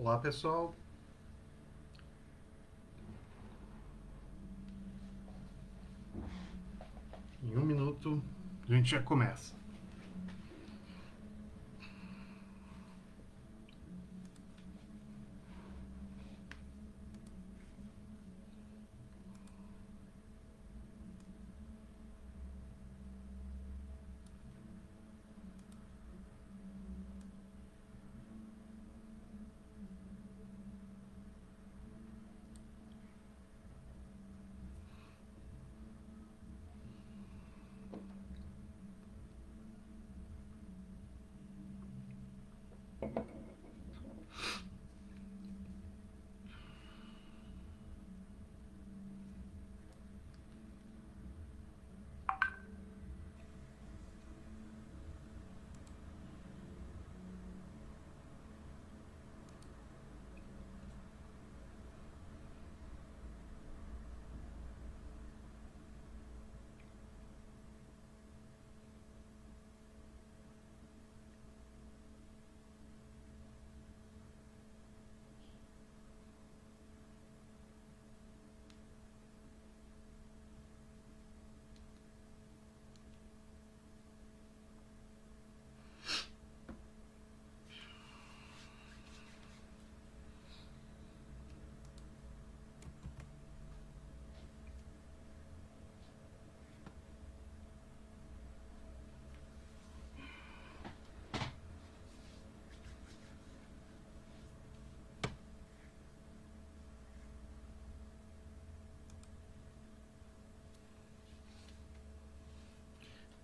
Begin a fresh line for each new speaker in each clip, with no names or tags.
Olá, pessoal. Em um minuto a gente já começa.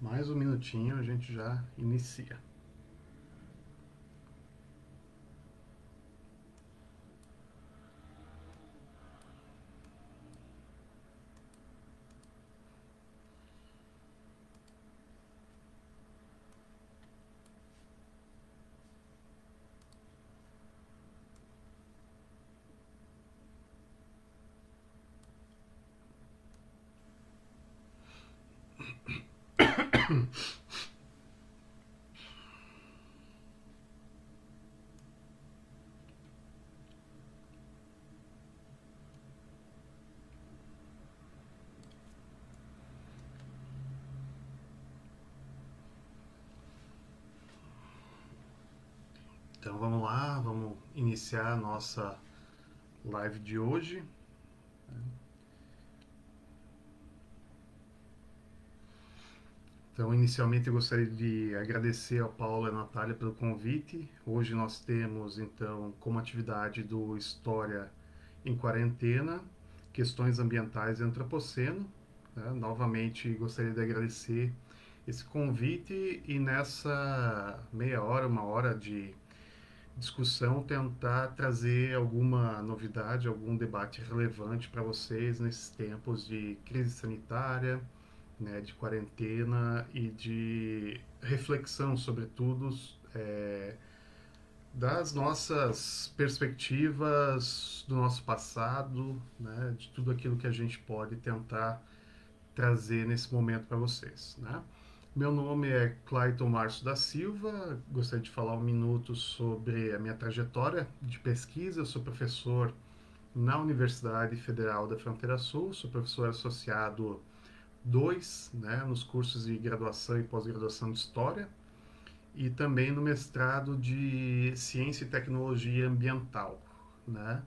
Mais um minutinho a gente já inicia. Então vamos lá, vamos iniciar a nossa live de hoje. Então, inicialmente eu gostaria de agradecer ao Paulo e à Natália pelo convite. Hoje nós temos, então, como atividade do História em Quarentena, Questões Ambientais e Antropoceno. Né? Novamente gostaria de agradecer esse convite e nessa meia hora, uma hora de discussão, tentar trazer alguma novidade, algum debate relevante para vocês nesses tempos de crise sanitária, né, de quarentena e de reflexão, sobretudo, das nossas perspectivas, do nosso passado, né, de tudo aquilo que a gente pode tentar trazer nesse momento para vocês. Né? Meu nome é Clayton Março da Silva, gostaria de falar um minuto sobre a minha trajetória de pesquisa. Eu sou professor na Universidade Federal da Fronteira Sul, sou professor associado 2, né, nos cursos de graduação e pós-graduação de História, e também no mestrado de Ciência e Tecnologia Ambiental. Né?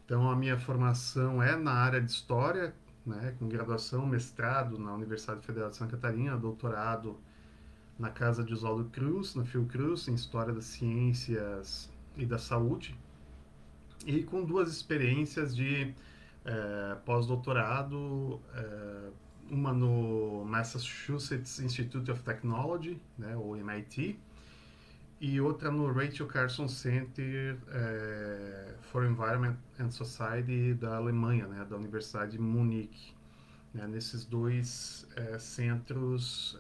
Então, a minha formação é na área de História, né, com graduação, mestrado na Universidade Federal de Santa Catarina, doutorado na Casa de Oswaldo Cruz, na Fiocruz, em História das Ciências e da Saúde, e com duas experiências de pós-doutorado, uma no Massachusetts Institute of Technology, né, ou MIT, e outra no Rachel Carson Center for Environment and Society da Alemanha, né, da Universidade de Munique. Né, nesses dois centros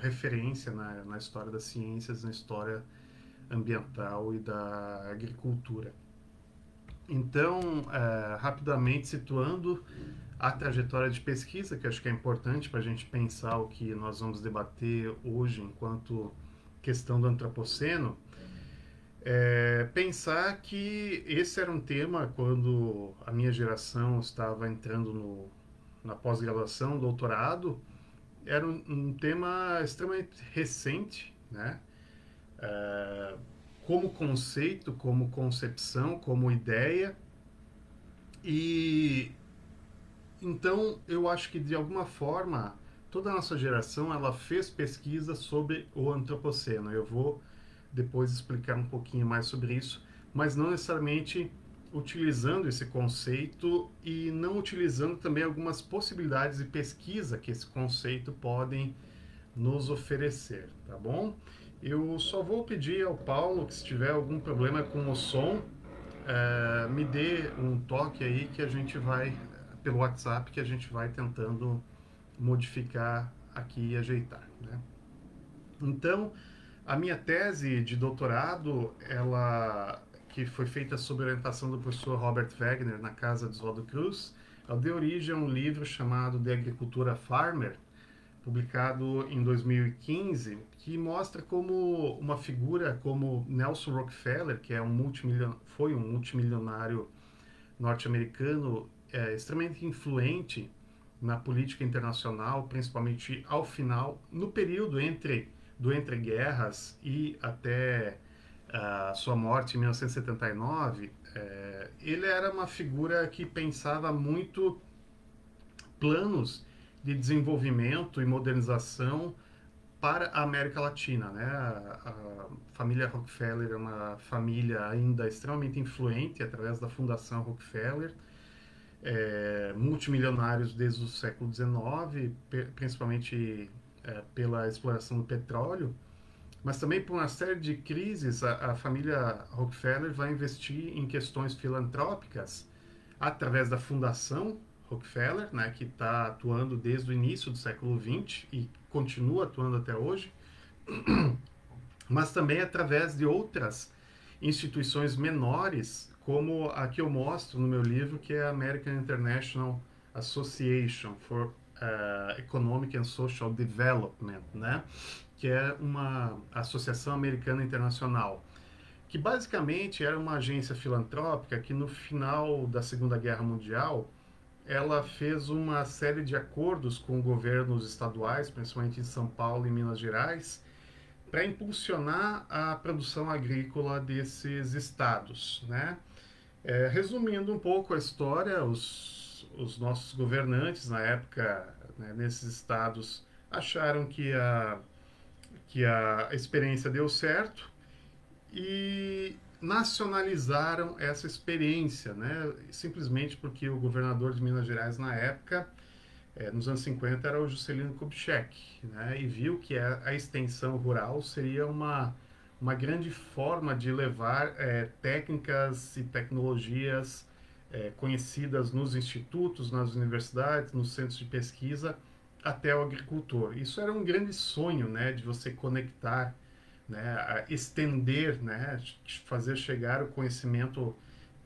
referência na história das ciências, na história ambiental e da agricultura. Então, rapidamente situando a trajetória de pesquisa, que acho que é importante para a gente pensar o que nós vamos debater hoje enquanto questão do antropoceno. Pensar que esse era um tema quando a minha geração estava entrando na pós-graduação, doutorado, era um tema extremamente recente, né? Como conceito, como concepção, como ideia. E então eu acho que de alguma forma toda a nossa geração ela fez pesquisa sobre o antropoceno. Eu vou depois explicar um pouquinho mais sobre isso, mas não necessariamente utilizando esse conceito e não utilizando também algumas possibilidades de pesquisa que esse conceito podem nos oferecer, tá bom? Eu só vou pedir ao Paulo que se tiver algum problema com o som, me dê um toque aí que a gente vai, pelo WhatsApp, que a gente vai tentando modificar aqui e ajeitar, né? Então, a minha tese de doutorado, ela que foi feita sob orientação do professor Robert Wagner na Casa de Oswaldo Cruz, ela deu origem a um livro chamado De Agricultura Farmer, publicado em 2015, que mostra como uma figura como Nelson Rockefeller, que é foi um multimilionário norte-americano extremamente influente na política internacional, principalmente ao final, no período do entre guerras e até sua morte em 1979, ele era uma figura que pensava muito planos de desenvolvimento e modernização para a América Latina, né? A família Rockefeller é uma família ainda extremamente influente através da Fundação Rockefeller, multimilionários desde o século XIX, principalmente pela exploração do petróleo, mas também por uma série de crises, a família Rockefeller vai investir em questões filantrópicas através da Fundação Rockefeller, né, que está atuando desde o início do século XX e continua atuando até hoje, mas também através de outras instituições menores, como a que eu mostro no meu livro, que é a American International Association for Economic and Social Development, né? Que é uma associação americana internacional, que basicamente era uma agência filantrópica que no final da Segunda Guerra Mundial ela fez uma série de acordos com governos estaduais, principalmente em São Paulo e Minas Gerais, para impulsionar a produção agrícola desses estados, né? Resumindo um pouco a história, os nossos governantes na época, né, nesses estados, acharam que a experiência deu certo e nacionalizaram essa experiência, né? Simplesmente porque o governador de Minas Gerais na época, nos anos 50, era o Juscelino Kubitschek, né? E viu que a extensão rural seria uma grande forma de levar técnicas e tecnologias conhecidas nos institutos, nas universidades, nos centros de pesquisa, até o agricultor. Isso era um grande sonho, né, de você conectar, né, estender, né, fazer chegar o conhecimento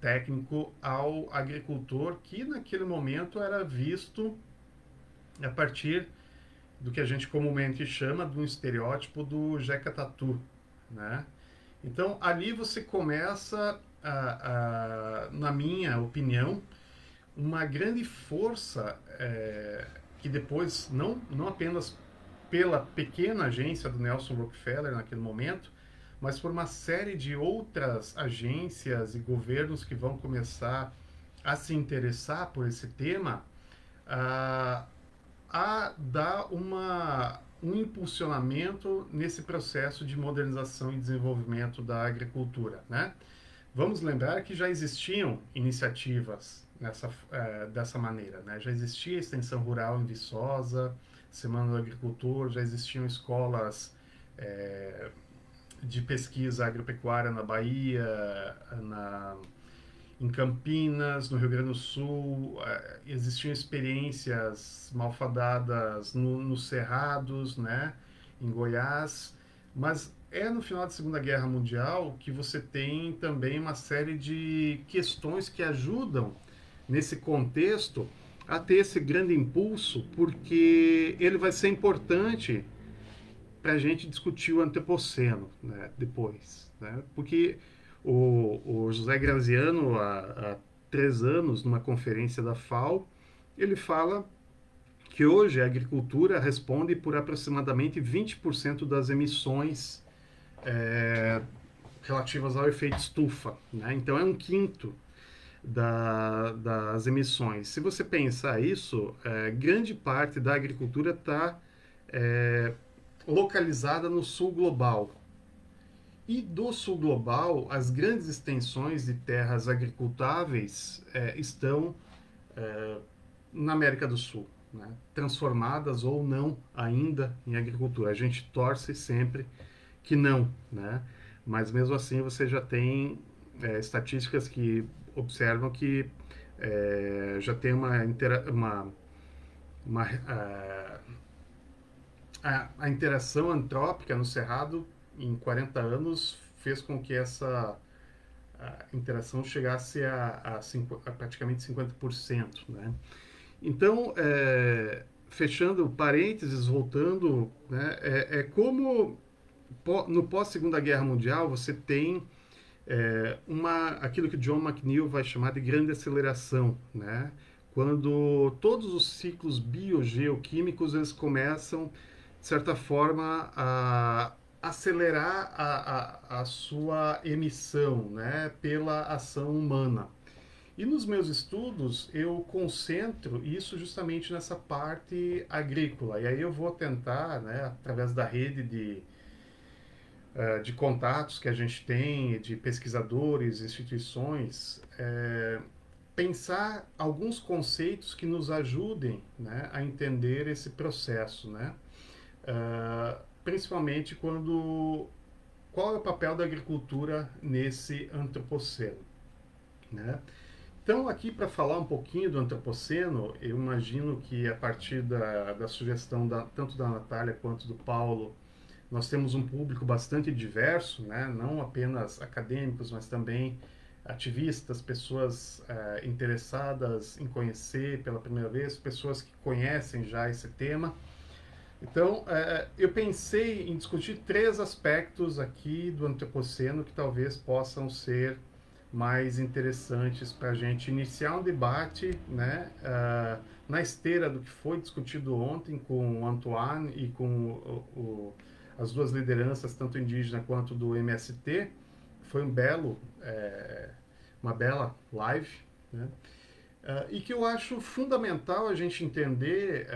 técnico ao agricultor, que naquele momento era visto a partir do que a gente comumente chama de um estereótipo do Jeca Tatu, né? Então ali você começa, na minha opinião, uma grande força que depois, não apenas pela pequena agência do Nelson Rockefeller naquele momento, mas por uma série de outras agências e governos que vão começar a se interessar por esse tema, a dar um impulsionamento nesse processo de modernização e desenvolvimento da agricultura, né? Vamos lembrar que já existiam iniciativas dessa maneira, né? Já existia a extensão rural em Viçosa, Semana do Agricultor, já existiam escolas de pesquisa agropecuária na Bahia, em Campinas, no Rio Grande do Sul, existiam experiências malfadadas nos Cerrados, né? Em Goiás, mas no final da Segunda Guerra Mundial que você tem também uma série de questões que ajudam nesse contexto a ter esse grande impulso, porque ele vai ser importante para a gente discutir o antropoceno, né, depois, né? Porque O José Graziano, há 3 anos, numa conferência da FAO, ele fala que hoje a agricultura responde por aproximadamente 20% das emissões é, relativas ao efeito estufa, né? Então é um quinto das emissões. Se você pensar isso, grande parte da agricultura está localizada no sul global. E do sul global, as grandes extensões de terras agricultáveis estão na América do Sul, né? Transformadas ou não ainda em agricultura. A gente torce sempre que não, né? Mas mesmo assim você já tem estatísticas que observam que já tem a interação antrópica no Cerrado em 40 anos fez com que essa interação chegasse a praticamente 50%, né? Então, fechando parênteses, voltando, né, como no pós-Segunda Guerra Mundial você tem aquilo que John McNeill vai chamar de grande aceleração, né? Quando todos os ciclos biogeoquímicos eles começam, de certa forma, a acelerar a sua emissão, né, pela ação humana. E nos meus estudos eu concentro isso justamente nessa parte agrícola. E aí eu vou tentar, né, através da rede de contatos que a gente tem, de pesquisadores, instituições, pensar alguns conceitos que nos ajudem, né, a entender esse processo, né? Principalmente qual é o papel da agricultura nesse antropoceno, né? Então, aqui para falar um pouquinho do antropoceno, eu imagino que a partir da sugestão tanto da Natália quanto do Paulo, nós temos um público bastante diverso, né? Não apenas acadêmicos, mas também ativistas, pessoas interessadas em conhecer pela primeira vez, pessoas que conhecem já esse tema. Então, eu pensei em discutir 3 aspectos aqui do antropoceno que talvez possam ser mais interessantes para a gente iniciar um debate, né, na esteira do que foi discutido ontem com o Antoine e com as duas lideranças, tanto indígena quanto do MST. Foi uma bela live, né? E que eu acho fundamental a gente entender,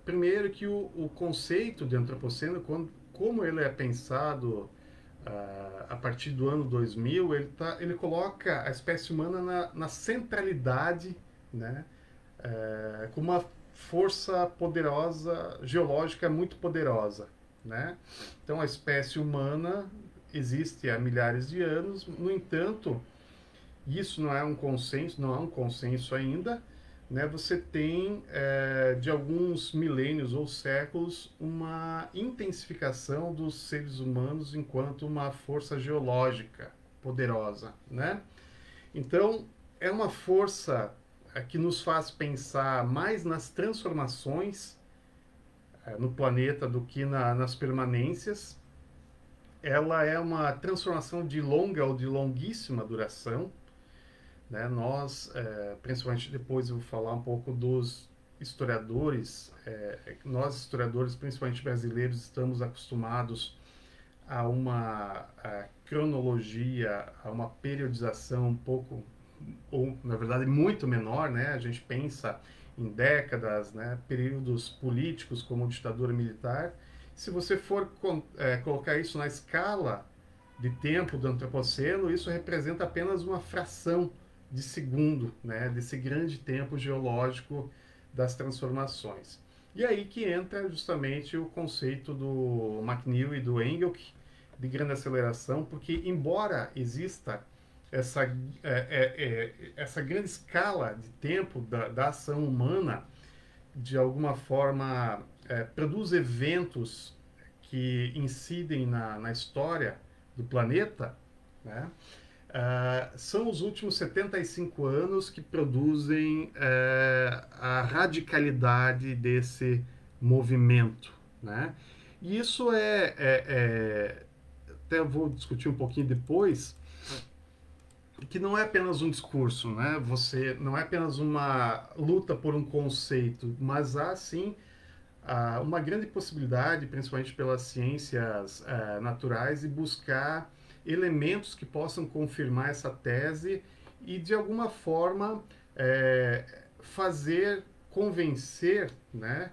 primeiro, que o conceito de antropoceno, como ele é pensado a partir do ano 2000, ele coloca a espécie humana na centralidade, né, com uma força poderosa, geológica muito poderosa, né? Então a espécie humana existe há milhares de anos, no entanto, isso não é um consenso ainda, né? Você tem de alguns milênios ou séculos uma intensificação dos seres humanos enquanto uma força geológica poderosa, né? Então é uma força que nos faz pensar mais nas transformações no planeta do que nas permanências. Ela é uma transformação de longa ou de longuíssima duração, né? Nós, principalmente depois eu vou falar um pouco dos historiadores, nós historiadores, principalmente brasileiros, estamos acostumados a uma cronologia, a uma periodização um pouco, ou na verdade muito menor, né? A gente pensa em décadas, né? Períodos políticos como ditadura militar. Se você for colocar isso na escala de tempo do antropoceno, isso representa apenas uma fração de segundo, né, desse grande tempo geológico das transformações. E aí que entra justamente o conceito do McNeill e do Engelke de grande aceleração, porque embora exista essa grande escala de tempo da ação humana, de alguma forma produz eventos que incidem na história do planeta, né? São os últimos 75 anos que produzem a radicalidade desse movimento, né? E isso até eu vou discutir um pouquinho depois, que não é apenas um discurso, né? Você não é apenas uma luta por um conceito, mas há sim uma grande possibilidade, principalmente pelas ciências naturais, de buscar elementos que possam confirmar essa tese e, de alguma forma, fazer convencer, né,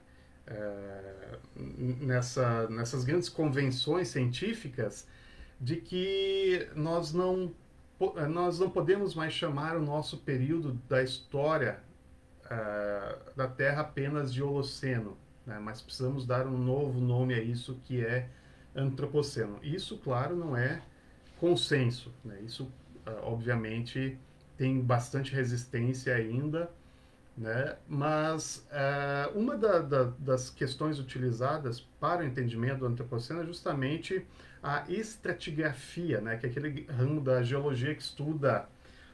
nessas grandes convenções científicas, de que nós não podemos mais chamar o nosso período da história da Terra apenas de Holoceno, né? Mas precisamos dar um novo nome a isso, que é Antropoceno. Isso, claro, não é consenso, né? Isso, obviamente, tem bastante resistência ainda, né? Mas uma das questões utilizadas para o entendimento do Antropoceno é justamente a estratigrafia, né? Que é aquele ramo da geologia que estuda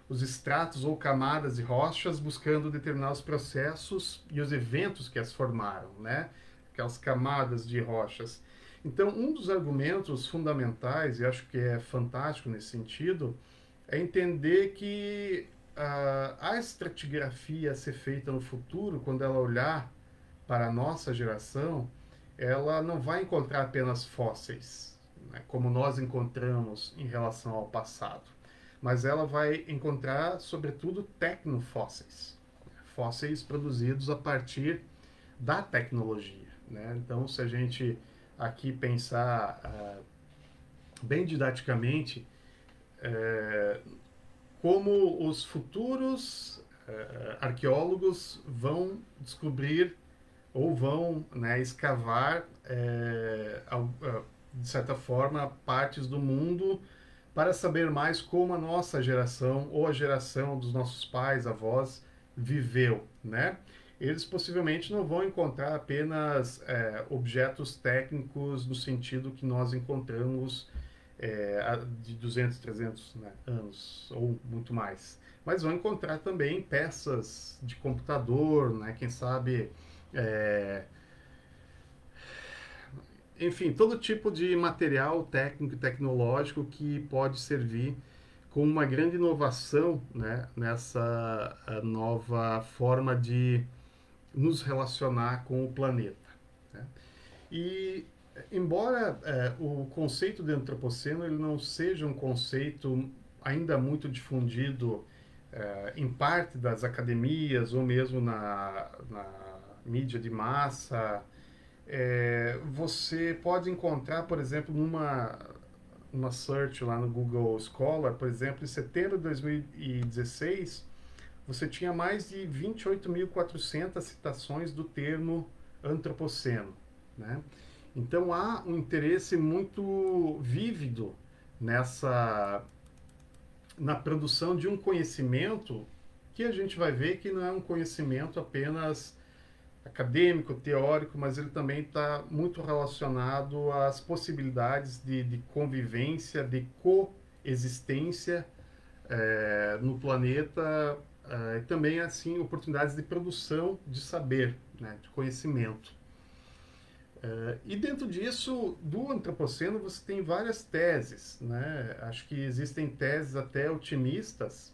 os estratos ou camadas de rochas, buscando determinar os processos e os eventos que as formaram, né? Aquelas camadas de rochas. Então, um dos argumentos fundamentais, e acho que é fantástico nesse sentido, é entender que a estratigrafia a ser feita no futuro, quando ela olhar para a nossa geração, ela não vai encontrar apenas fósseis, né, como nós encontramos em relação ao passado, mas ela vai encontrar, sobretudo, tecnofósseis, fósseis produzidos a partir da tecnologia, né? Então, se a gente aqui pensar bem didaticamente, como os futuros arqueólogos vão descobrir ou vão, né, escavar, de certa forma, partes do mundo para saber mais como a nossa geração ou a geração dos nossos pais, avós, viveu, né? Eles possivelmente não vão encontrar apenas objetos técnicos no sentido que nós encontramos de 200, 300, né, anos ou muito mais. Mas vão encontrar também peças de computador, né, quem sabe, enfim, todo tipo de material técnico e tecnológico que pode servir como uma grande inovação, né, nessa nova forma de nos relacionar com o planeta, né? E embora o conceito de antropoceno ele não seja um conceito ainda muito difundido em parte das academias ou mesmo na mídia de massa, você pode encontrar, por exemplo, numa search lá no Google Scholar, por exemplo, em setembro de 2016, você tinha mais de 28.400 citações do termo antropoceno, né? Então há um interesse muito vívido nessa na produção de um conhecimento que a gente vai ver que não é um conhecimento apenas acadêmico, teórico, mas ele também está muito relacionado às possibilidades de convivência, de coexistência no planeta, e também assim oportunidades de produção de saber, né, de conhecimento. E dentro disso, do antropoceno, você tem várias teses, né? Acho que existem teses até otimistas,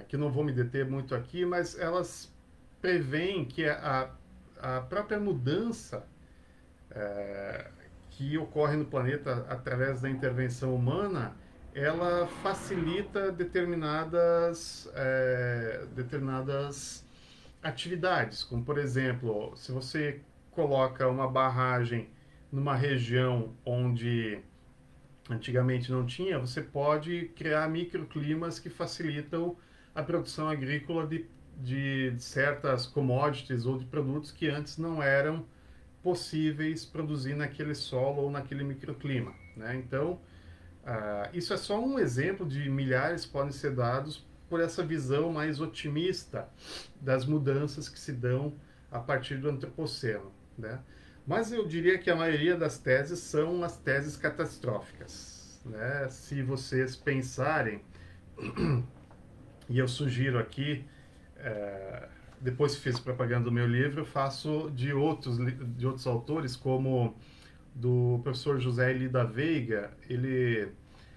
que não vou me deter muito aqui, mas elas preveem que a própria mudança que ocorre no planeta através da intervenção humana, ela facilita determinadas atividades, como por exemplo, se você coloca uma barragem numa região onde antigamente não tinha, você pode criar microclimas que facilitam a produção agrícola de certas commodities ou de produtos que antes não eram possíveis produzir naquele solo ou naquele microclima, né? Então, isso é só um exemplo de milhares que podem ser dados por essa visão mais otimista das mudanças que se dão a partir do antropoceno, né? Mas eu diria que a maioria das teses são as teses catastróficas, né? Se vocês pensarem, e eu sugiro aqui, depois que fiz propaganda do meu livro, eu faço de outros autores, como do professor José Eli da Veiga. Ele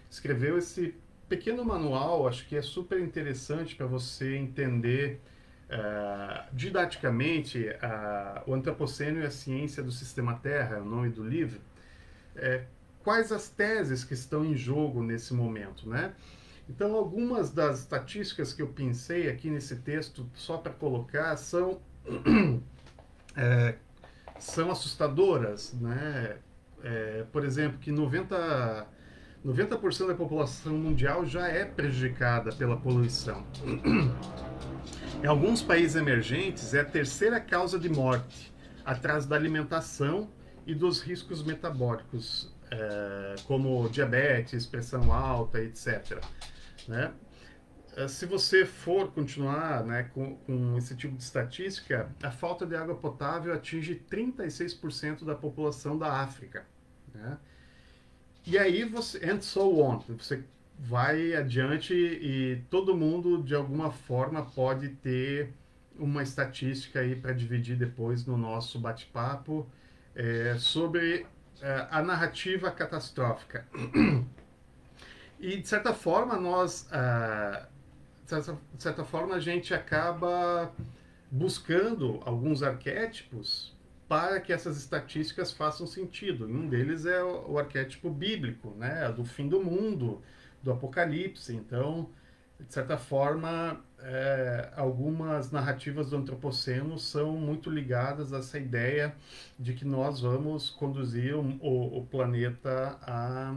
escreveu esse pequeno manual, acho que é super interessante para você entender didaticamente o Antropoceno e a Ciência do Sistema Terra, é o nome do livro. Quais as teses que estão em jogo nesse momento, né? Então, algumas das estatísticas que eu pensei aqui nesse texto, só para colocar, são assustadoras, né? Por exemplo, que 90% da população mundial já é prejudicada pela poluição. Em alguns países emergentes, é a terceira causa de morte, atrás da alimentação e dos riscos metabólicos, como diabetes, pressão alta, etc. Né? Se você for continuar, né, com esse tipo de estatística, a falta de água potável atinge 36% da população da África. Né? E aí você, and so on, você vai adiante e todo mundo de alguma forma pode ter uma estatística aí para dividir depois no nosso bate-papo sobre a narrativa catastrófica. E de certa forma de certa forma a gente acaba buscando alguns arquétipos para que essas estatísticas façam sentido. E um deles é o arquétipo bíblico, né? Do fim do mundo, do Apocalipse. Então, de certa forma, algumas narrativas do Antropoceno são muito ligadas a essa ideia de que nós vamos conduzir o planeta à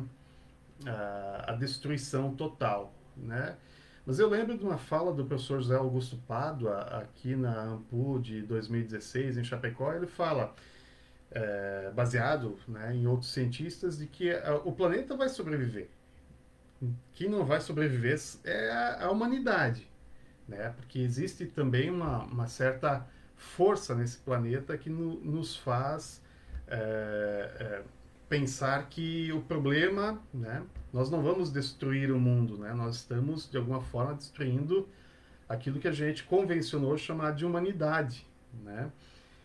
destruição total, né? Mas eu lembro de uma fala do professor José Augusto Pádua, aqui na AMPU de 2016, em Chapecó. Ele fala, baseado, né, em outros cientistas, de que o planeta vai sobreviver. Quem não vai sobreviver é a humanidade, né? Porque existe também uma certa força nesse planeta que nos faz pensar que o problema, né, nós não vamos destruir o mundo, né? Nós estamos, de alguma forma, destruindo aquilo que a gente convencionou chamar de humanidade, né?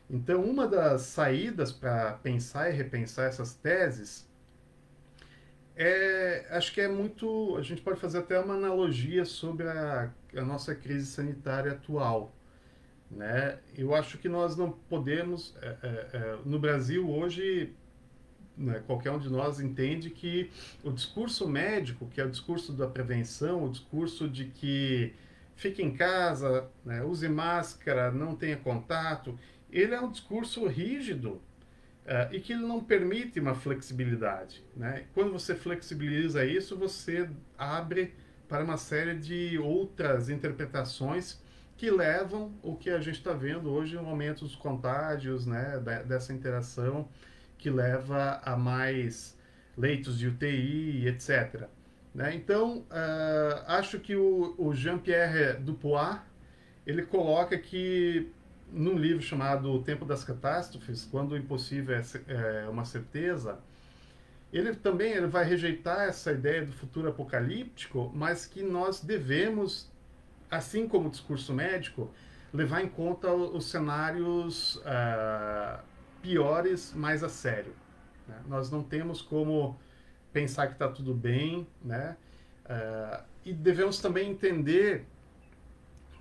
Então, uma das saídas para pensar e repensar essas teses acho que é muito, a gente pode fazer até uma analogia sobre a nossa crise sanitária atual, né? Eu acho que nós não podemos, no Brasil hoje, né, qualquer um de nós entende que o discurso médico, que é o discurso da prevenção, o discurso de que fique em casa, né, use máscara, não tenha contato, ele é um discurso rígido e que não permite uma flexibilidade. Né? Quando você flexibiliza isso, você abre para uma série de outras interpretações que levam o que a gente está vendo hoje, um aumento dos contágios, né, dessa interação, que leva a mais leitos de UTI, etc. Né? Então, acho que o Jean-Pierre Dupuis, ele coloca que, num livro chamado O Tempo das Catástrofes, quando o impossível é uma certeza, ele vai rejeitar essa ideia do futuro apocalíptico, mas que nós devemos, assim como o discurso médico, levar em conta os cenários piores mais a sério. Né? Nós não temos como pensar que está tudo bem, né? E devemos também entender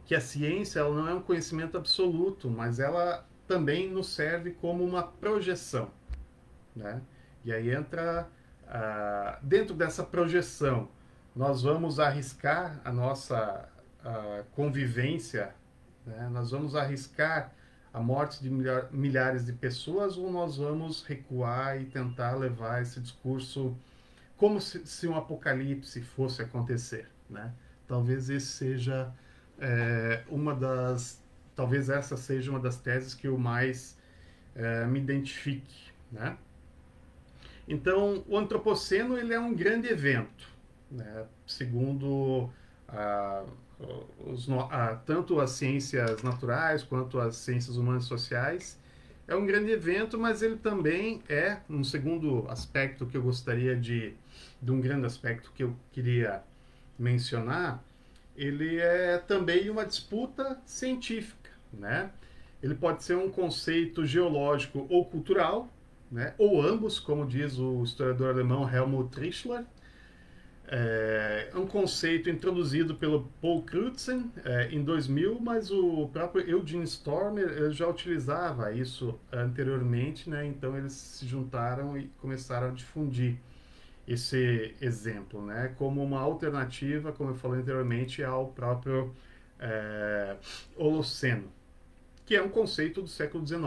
que a ciência ela não é um conhecimento absoluto, mas ela também nos serve como uma projeção. Né? E aí entra, dentro dessa projeção, nós vamos arriscar a nossa convivência, né? Nós vamos arriscar a morte de milhares de pessoas, ou nós vamos recuar e tentar levar esse discurso como se um apocalipse fosse acontecer, né? Talvez talvez essa seja uma das teses que eu mais me identifique, né? Então, o Antropoceno ele é um grande evento, né? Segundo tanto as ciências naturais quanto as ciências humanas e sociais. É um grande evento, mas ele também é, um segundo aspecto que eu gostaria de um grande aspecto que eu queria mencionar, ele é também uma disputa científica, né? Ele pode ser um conceito geológico ou cultural, né? Ou ambos, como diz o historiador alemão Helmut Trichler. É um conceito introduzido pelo Paul Crutzen em 2000, mas o próprio Eugene Stormer já utilizava isso anteriormente, né? Então eles se juntaram e começaram a difundir esse exemplo, né? Como uma alternativa, como eu falei anteriormente, ao próprio Holoceno, que é um conceito do século XIX.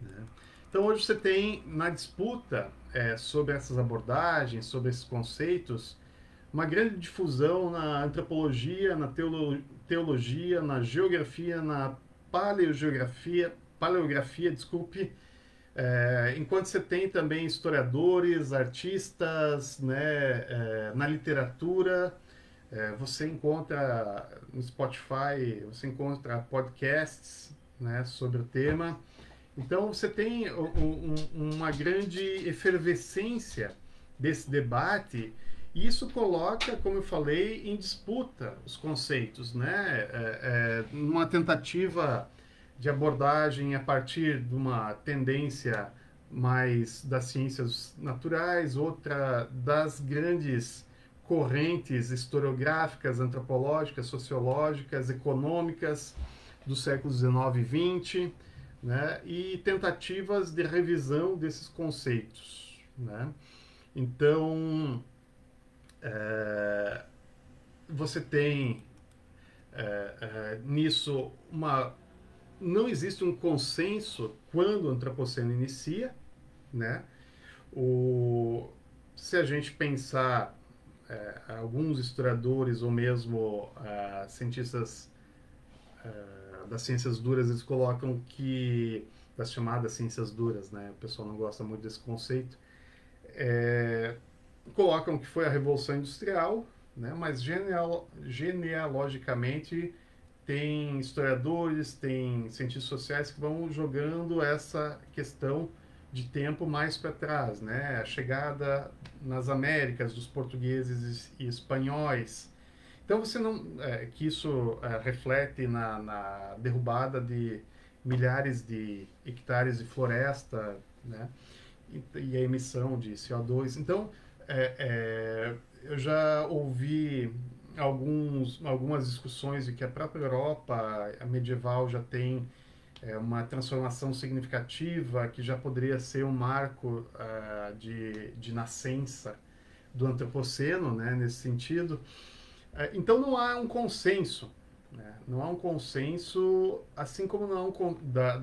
Né? Então hoje você tem na disputa sobre essas abordagens, sobre esses conceitos, uma grande difusão na antropologia, na teologia, na geografia, na paleografia, desculpe, enquanto você tem também historiadores, artistas, né, na literatura, você encontra no Spotify, você encontra podcasts, né, sobre o tema. Então você tem uma grande efervescência desse debate e isso coloca, como eu falei, em disputa os conceitos, né? Numa tentativa de abordagem a partir de uma tendência mais das ciências naturais, outra das grandes correntes historiográficas, antropológicas, sociológicas, econômicas dos séculos XIX e XX, né? E tentativas de revisão desses conceitos, né? Então, você tem nisso não existe um consenso quando o antropoceno inicia, né? Se a gente pensar alguns historiadores ou mesmo cientistas das ciências duras, eles colocam que das chamadas ciências duras, né? O pessoal não gosta muito desse conceito. Colocam que foi a Revolução Industrial, né? Mas genealogicamente tem historiadores, tem cientistas sociais que vão jogando essa questão de tempo mais para trás, né? A chegada nas Américas dos portugueses e espanhóis. Então você não que isso reflete na derrubada de milhares de hectares de floresta, né? E a emissão de CO2. Então eu já ouvi algumas discussões de que a própria Europa a medieval já tem uma transformação significativa que já poderia ser um marco de nascença do antropoceno, né, nesse sentido. Então não há um consenso, né? Não há um consenso, assim como não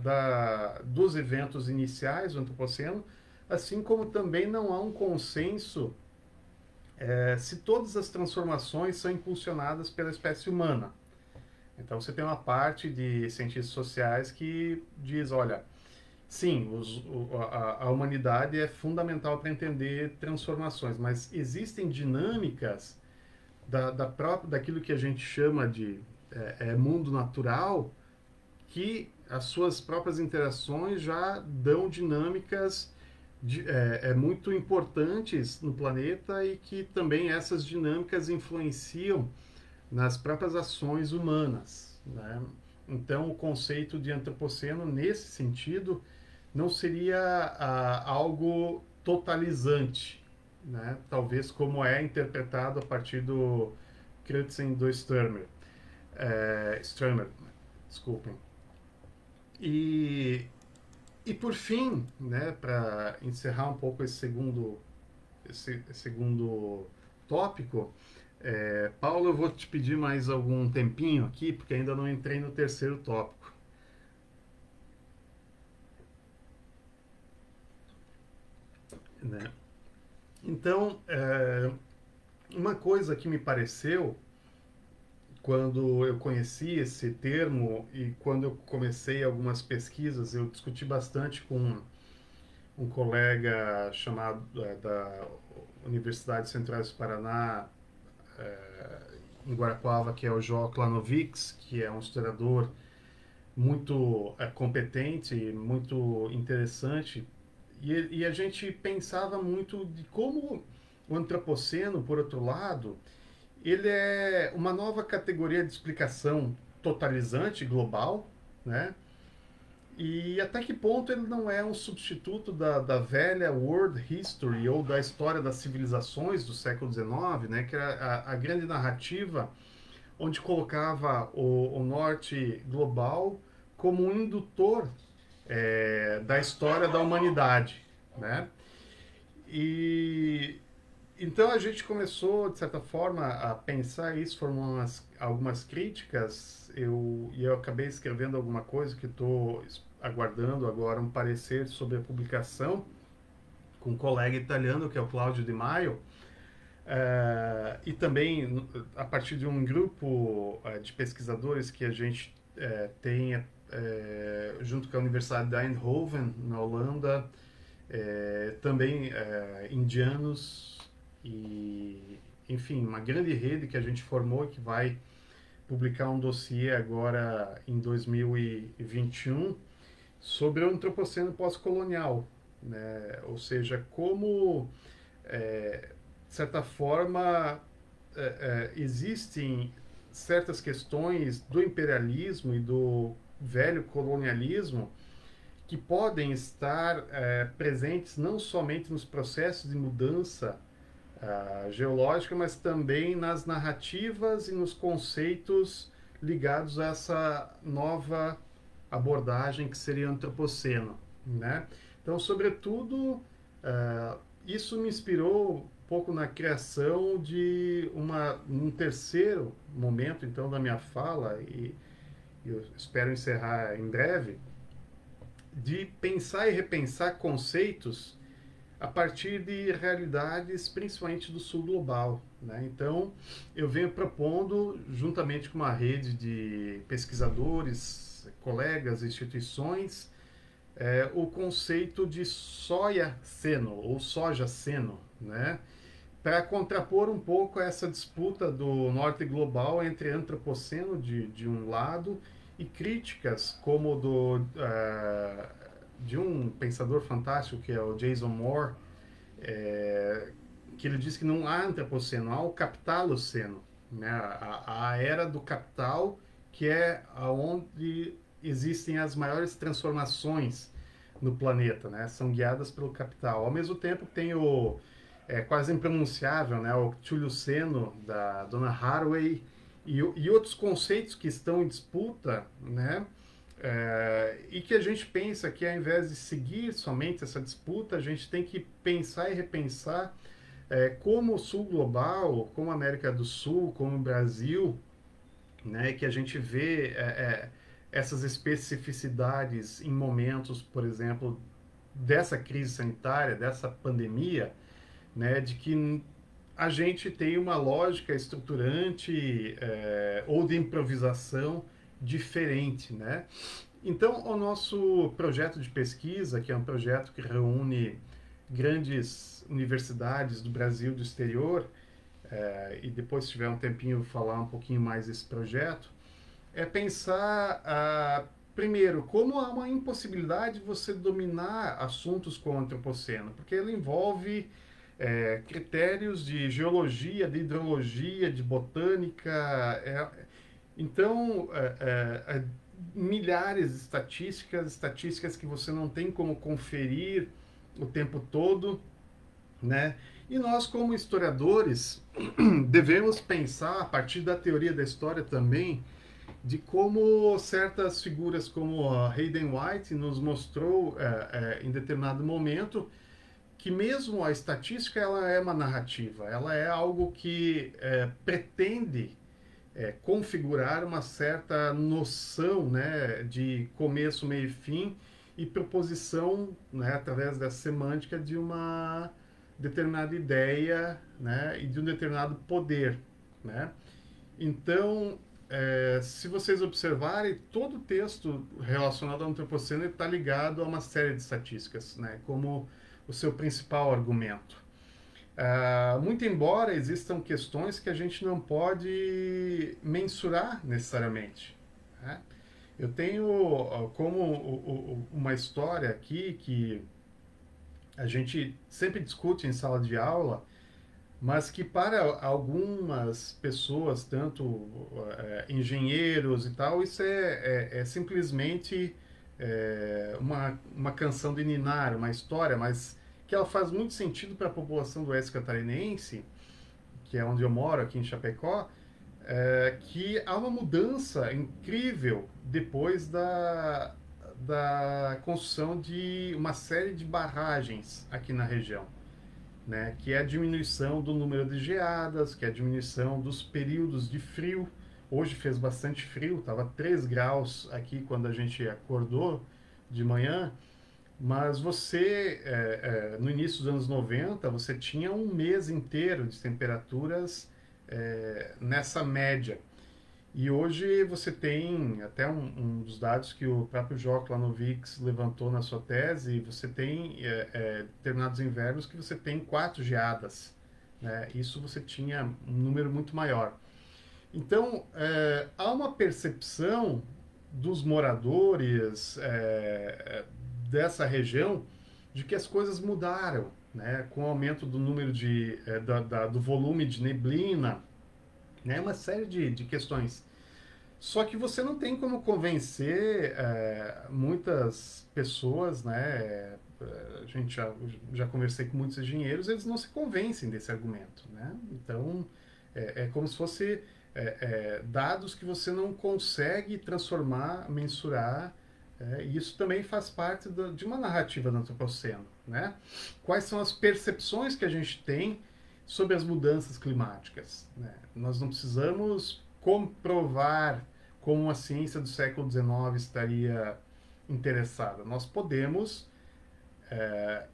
há dos eventos iniciais do antropoceno, assim como também não há um consenso se todas as transformações são impulsionadas pela espécie humana. Então você tem uma parte de cientistas sociais que diz, olha, sim, a humanidade é fundamental para entender transformações, mas existem dinâmicas daquilo que a gente chama de mundo natural, que as suas próprias interações já dão dinâmicas muito importantes no planeta e que também essas dinâmicas influenciam nas próprias ações humanas, né? Então, o conceito de antropoceno, nesse sentido, não seria algo totalizante, né? Talvez como é interpretado a partir do Crutzen do Sturmer, desculpem. E por fim, né, para encerrar um pouco esse segundo tópico, Paulo, eu vou te pedir mais algum tempinho aqui, porque ainda não entrei no terceiro tópico. Né? Então, uma coisa que me pareceu quando eu conheci esse termo e quando eu comecei algumas pesquisas, eu discuti bastante com um colega chamado da Universidade Central do Paraná, em Guarapuava, que é o João Klanovics, que é um historiador muito competente, muito interessante, e a gente pensava muito de como o antropoceno, por outro lado, ele é uma nova categoria de explicação totalizante, global, né? E até que ponto ele não é um substituto da velha world history ou da história das civilizações do século XIX, né, que era a grande narrativa onde colocava o norte global como um indutor da história da humanidade, né? E então a gente começou, de certa forma, a pensar isso, formou algumas críticas, eu acabei escrevendo alguma coisa que estou aguardando agora um parecer sobre a publicação com um colega italiano, que é o Claudio Di Maio, e também a partir de um grupo de pesquisadores que a gente tem junto com a Universidade de Eindhoven, na Holanda, também indianos e, enfim, uma grande rede que a gente formou e que vai publicar um dossiê agora em 2021 sobre o antropoceno pós-colonial, né? Ou seja, como, de certa forma, existem certas questões do imperialismo e do velho colonialismo que podem estar presentes não somente nos processos de mudança geológica, mas também nas narrativas e nos conceitos ligados a essa nova abordagem que seria o antropoceno, né? Então, sobretudo, isso me inspirou um pouco na criação de um terceiro momento, então, da minha fala, e eu espero encerrar em breve, de pensar e repensar conceitos a partir de realidades, principalmente do sul global, né? Então, eu venho propondo, juntamente com uma rede de pesquisadores, colegas, instituições, o conceito de soia-seno, ou soja-seno, né? Para contrapor um pouco essa disputa do norte global entre antropoceno, de um lado, e críticas como de um pensador fantástico que é o Jason Moore, que ele diz que não há antropoceno, há o capitaloceno, né? A era do capital, que é onde existem as maiores transformações no planeta, né? São guiadas pelo capital. Ao mesmo tempo tem o quase impronunciável, né? O Tchulioceno da Donna Haraway e outros conceitos que estão em disputa, né? E que a gente pensa que ao invés de seguir somente essa disputa, a gente tem que pensar e repensar como o Sul global, como a América do Sul, como o Brasil, né, que a gente vê essas especificidades em momentos, por exemplo, dessa crise sanitária, dessa pandemia, né, de que a gente tem uma lógica estruturante ou de improvisação diferente, né? Então, o nosso projeto de pesquisa, que é um projeto que reúne grandes universidades do Brasil e do exterior, e depois, se tiver um tempinho, falar um pouquinho mais desse projeto, é pensar, primeiro, como há uma impossibilidade de você dominar assuntos com o antropoceno, porque ele envolve critérios de geologia, de hidrologia, de botânica, então, milhares de estatísticas que você não tem como conferir o tempo todo, né? E nós, como historiadores, devemos pensar, a partir da teoria da história também, de como certas figuras como a Hayden White nos mostrou em determinado momento que mesmo a estatística ela é uma narrativa, ela é algo que pretende configurar uma certa noção, né, de começo, meio e fim e proposição, né, através da semântica de uma determinada ideia, né, e de um determinado poder, né? Então, se vocês observarem, todo o texto relacionado ao antropoceno está ligado a uma série de estatísticas, né, como o seu principal argumento. Muito embora existam questões que a gente não pode mensurar necessariamente, né? Eu tenho como uma história aqui que a gente sempre discute em sala de aula, mas que para algumas pessoas, tanto engenheiros e tal, isso é simplesmente uma canção de Ninar, uma história, mas que ela faz muito sentido para a população do oeste catarinense, que é onde eu moro, aqui em Chapecó, que há uma mudança incrível depois da construção de uma série de barragens aqui na região, né? Que é a diminuição do número de geadas, que é a diminuição dos períodos de frio. Hoje fez bastante frio, estava 3 graus aqui quando a gente acordou de manhã, mas você, no início dos anos 90, você tinha um mês inteiro de temperaturas nessa média. E hoje você tem, até um dos dados que o próprio Joklanowicz levantou na sua tese, você tem determinados invernos que você tem 4 geadas. Né? Isso você tinha um número muito maior. Então, há uma percepção dos moradores dessa região de que as coisas mudaram, né? Com o aumento do número do volume de neblina, né? Uma série de questões. Só que você não tem como convencer muitas pessoas, né? A gente já conversei com muitos engenheiros, eles não se convencem desse argumento, né? Então, é como se fosse dados que você não consegue transformar, mensurar, e isso também faz parte de uma narrativa do antropoceno, né? Quais são as percepções que a gente tem sobre as mudanças climáticas, né? Nós não precisamos comprovar como a ciência do século XIX estaria interessada. Nós podemos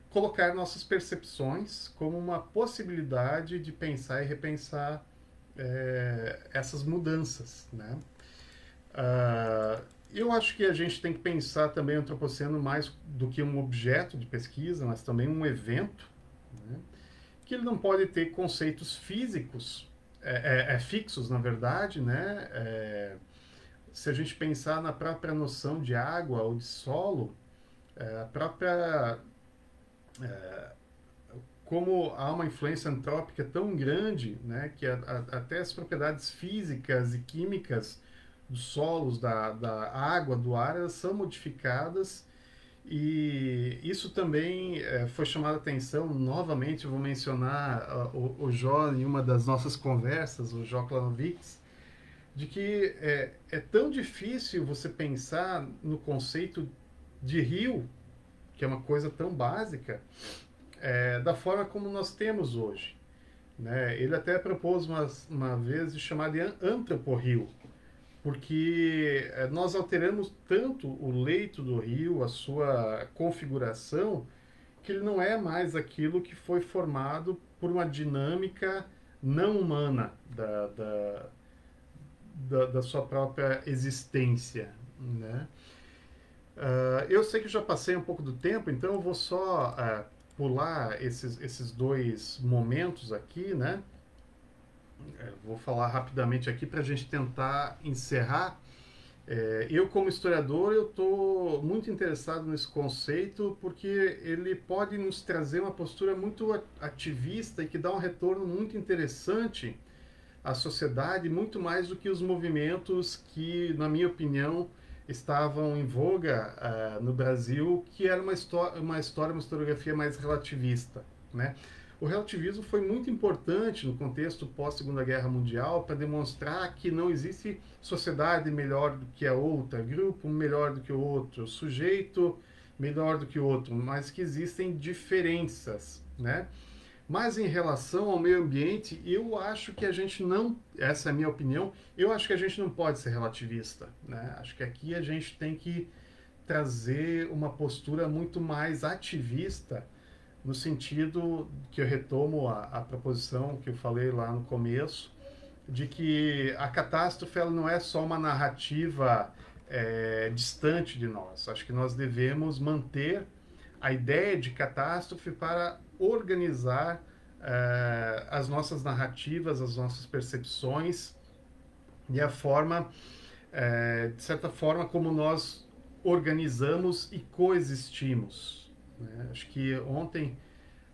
colocar nossas percepções como uma possibilidade de pensar e repensar essas mudanças, né? Eu acho que a gente tem que pensar também o antropoceno mais do que um objeto de pesquisa, mas também um evento, né? Que ele não pode ter conceitos físicos fixos, na verdade, né? Se a gente pensar na própria noção de água ou de solo, a própria como há uma influência antrópica tão grande, né, que até as propriedades físicas e químicas dos solos, da água, do ar, elas são modificadas, e isso também foi chamado a atenção, novamente eu vou mencionar o Jó em uma das nossas conversas, o Jó Klanovix, de que é tão difícil você pensar no conceito de rio, que é uma coisa tão básica, da forma como nós temos hoje. Né? Ele até propôs uma vez de chamar de antroporrio, porque nós alteramos tanto o leito do rio, a sua configuração, que ele não é mais aquilo que foi formado por uma dinâmica não humana da sua própria existência. Né? Eu sei que já passei um pouco do tempo, então eu vou só pular esses dois momentos aqui, né? Vou falar rapidamente aqui para a gente tentar encerrar. Eu, como historiador, eu estou muito interessado nesse conceito porque ele pode nos trazer uma postura muito ativista e que dá um retorno muito interessante à sociedade, muito mais do que os movimentos que, na minha opinião, estavam em voga no Brasil, que era uma historiografia mais relativista, né? O relativismo foi muito importante no contexto pós-Segunda Guerra Mundial para demonstrar que não existe sociedade melhor do que a outra, grupo melhor do que o outro, sujeito melhor do que o outro, mas que existem diferenças, né? Mas em relação ao meio ambiente, eu acho que a gente não, essa é a minha opinião, eu acho que a gente não pode ser relativista, né? Acho que aqui a gente tem que trazer uma postura muito mais ativista, no sentido que eu retomo a proposição que eu falei lá no começo, de que a catástrofe ela não é só uma narrativa distante de nós. Acho que nós devemos manter a ideia de catástrofe para organizar as nossas narrativas, as nossas percepções e a forma, de certa forma, como nós organizamos e coexistimos. Né? Acho que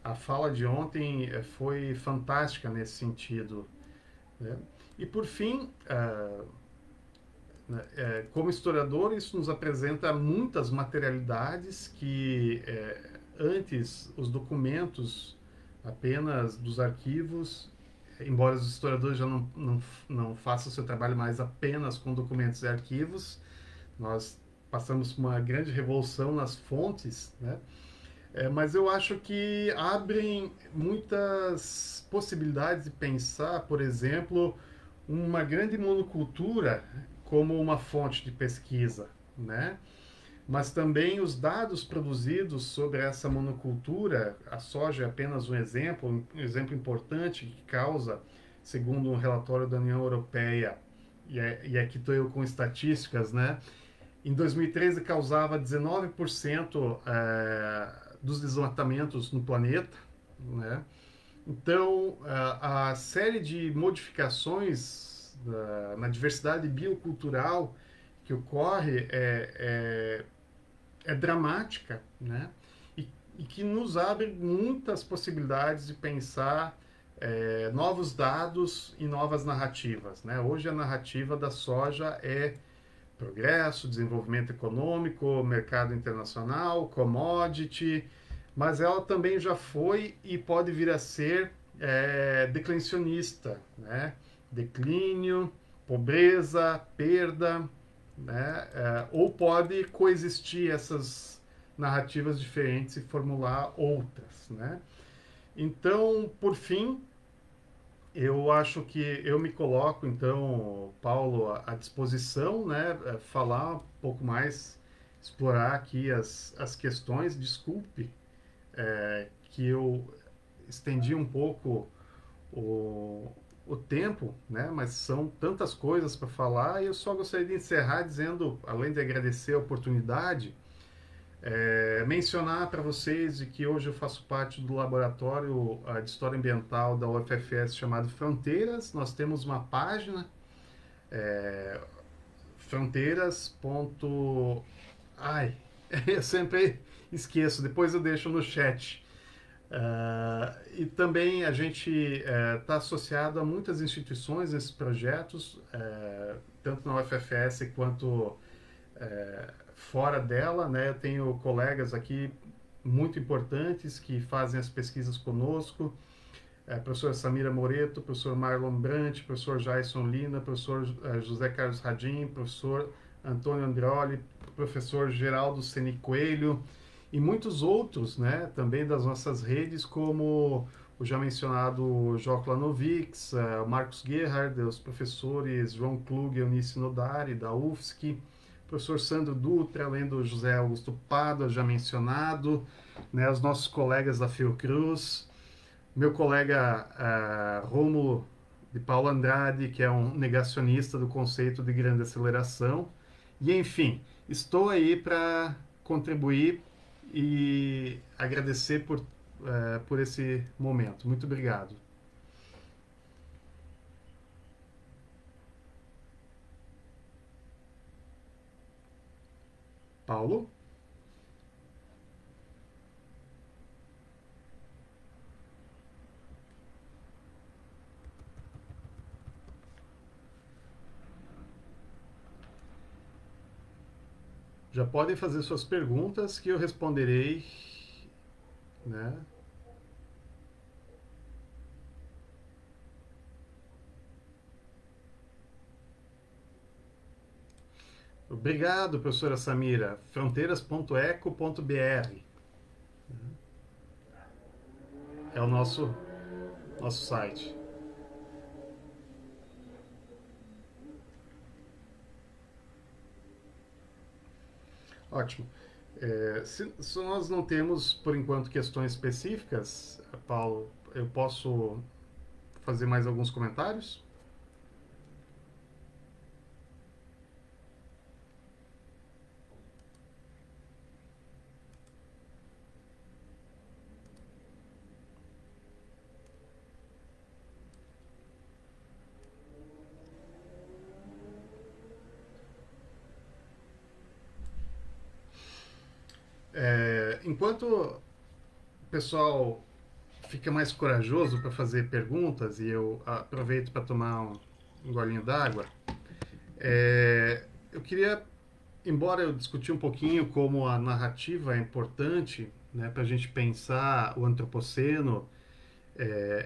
a fala de ontem foi fantástica nesse sentido. Né? E por fim, né? Como historiador, isso nos apresenta muitas materialidades que antes os documentos apenas dos arquivos, embora os historiadores já não façam o seu trabalho mais apenas com documentos e arquivos, nós passamos por uma grande revolução nas fontes, né? Mas eu acho que abrem muitas possibilidades de pensar, por exemplo, uma grande monocultura como uma fonte de pesquisa, né? Mas também os dados produzidos sobre essa monocultura, a soja é apenas um exemplo importante que causa, segundo um relatório da União Europeia, e aqui estou eu com estatísticas, né? Em 2013 causava 19% dos desmatamentos no planeta, né? Então, a série de modificações na diversidade biocultural que ocorre é dramática, né? E que nos abre muitas possibilidades de pensar novos dados e novas narrativas, né? Hoje a narrativa da soja é progresso, desenvolvimento econômico, mercado internacional, commodity, mas ela também já foi e pode vir a ser declincionista, né? Declínio, pobreza, perda, né? Ou pode coexistir essas narrativas diferentes e formular outras, né? Então, por fim, eu acho que eu me coloco, então, Paulo, à disposição, né? Falar um pouco mais, explorar aqui as questões. Desculpe que eu estendi um pouco o, o tempo, né? Mas são tantas coisas para falar e eu só gostaria de encerrar dizendo, além de agradecer a oportunidade, mencionar para vocês de que hoje eu faço parte do laboratório de História Ambiental da UFFS chamado Fronteiras. Nós temos uma página, fronteiras. Ai, eu sempre esqueço, depois eu deixo no chat. E também a gente está associado a muitas instituições nesses projetos, tanto na UFFS quanto fora dela, né? Eu tenho colegas aqui muito importantes que fazem as pesquisas conosco, professor Samira Moreto, professor Marlon Brant, professor Jason Lina, professor José Carlos Radim, professor Antônio Andrioli, professor Geraldo Seni Coelho e muitos outros, né? Também das nossas redes, como o já mencionado João Lanovics, Marcos Gerhard, os professores João Klug e Eunice Nodari, da UFSC, professor Sandro Dutra, além do José Augusto Pádua, já mencionado, né, os nossos colegas da Fiocruz, meu colega Rômulo de Paulo Andrade, que é um negacionista do conceito de grande aceleração, e enfim, estou aí para contribuir e agradecer por esse momento. Muito obrigado. Paulo? Já podem fazer suas perguntas que eu responderei, né? Obrigado, professora Samira. Fronteiras.eco.br é o nosso site. Ótimo. Se nós não temos, por enquanto, questões específicas, Paulo, eu posso fazer mais alguns comentários? Enquanto o pessoal fica mais corajoso para fazer perguntas e eu aproveito para tomar um golinho d'água, eu queria, embora eu discuti um pouquinho como a narrativa é importante, né, para a gente pensar o antropoceno,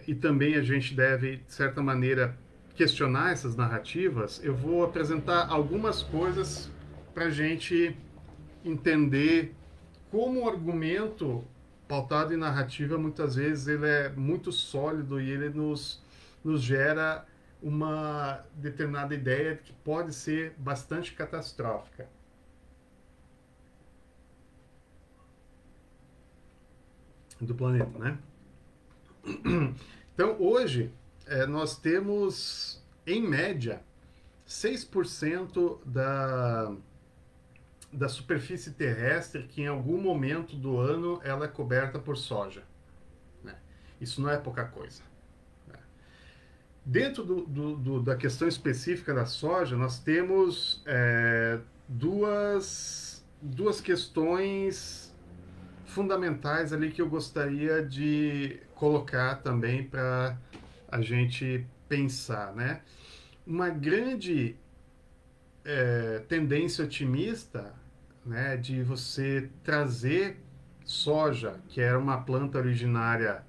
e também a gente deve, de certa maneira, questionar essas narrativas, eu vou apresentar algumas coisas para a gente entender como o argumento pautado em narrativa, muitas vezes, ele é muito sólido e ele nos gera uma determinada ideia que pode ser bastante catastrófica. Do planeta, né? Então, hoje, nós temos, em média, 6% da superfície terrestre que em algum momento do ano ela é coberta por soja. Né? Isso não é pouca coisa. Né? Dentro da questão específica da soja, nós temos duas questões fundamentais ali que eu gostaria de colocar também para a gente pensar, né? Uma grande tendência otimista, né, de você trazer soja, que era uma planta originária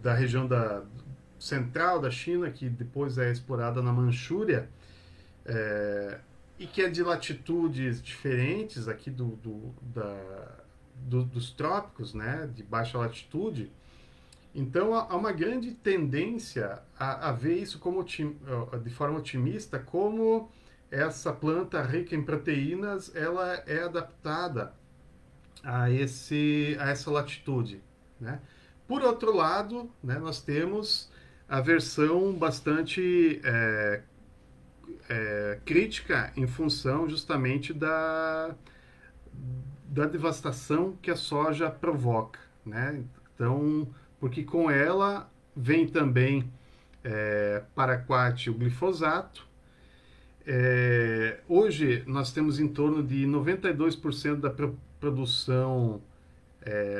da região central da China, que depois é explorada na Manchúria, e que é de latitudes diferentes aqui dos trópicos, né, de baixa latitude. Então há uma grande tendência a ver isso como de forma otimista, como essa planta rica em proteínas ela é adaptada a essa latitude, né? Por outro lado, né, nós temos a versão bastante crítica em função justamente da devastação que a soja provoca, né? Então, porque com ela vem também paraquat o glifosato. Hoje nós temos em torno de 92% da produção